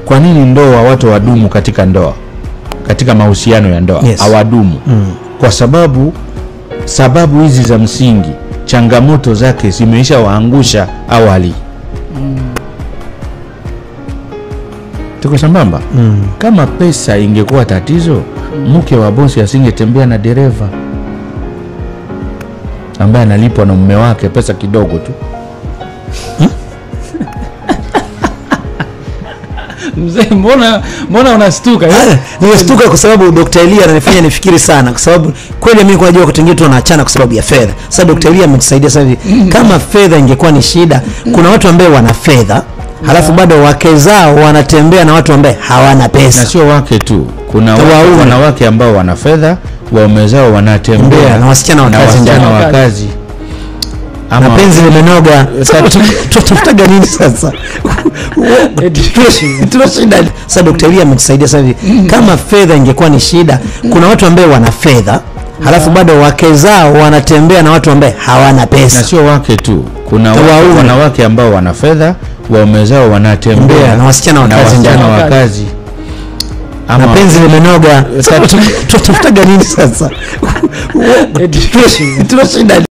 Kwa nini ndoa watu wadumu katika ndoa? Katika mahusiano ya ndoa hawadumu. Kwa sababu hizi za msingi, changamoto zake zimeisha waangusha awali. Tuko sambamba? Kama pesa ingekuwa tatizo, mke wa bosi asingetembea na dereva ambaye analipwa na mume wake pesa kidogo tu. Mzee, mbona unastuka? Nimestuka kwa sababu Dr. Elia ananifanya nifikiri sana, kwa sababu kweli mimi kwa wakati mwingine tunaachana kwa sababu ya fedha. Sasa Dr. Elia ametusaidia sasa hivi. Kama fedha ingekuwa ni shida, kuna watu ambao wana fedha halafu bado wake zao wanatembea na watu ambao hawana pesa. Na sio wake tu, kuna wanawake ambao wana fedha, waume zao wanatembea na wasichana wa kazi. Ama penzi limenoga. Tutafutaga nini sasa? Tunashinda. Sasa Dr. Elia ametusaidia sasa hivi. Kama fedha ingekuwa ni shida, kuna watu ambao wana fedha halafu bado wake zao wanatembea na watu ambao hawana pesa. Na sio wake tu, kuna wanawake ambao wana fedha, waume zao wanatembea na wasichana wa kazi. Ama penzi limenoga. Tutafutaga nini sasa? Tunashinda.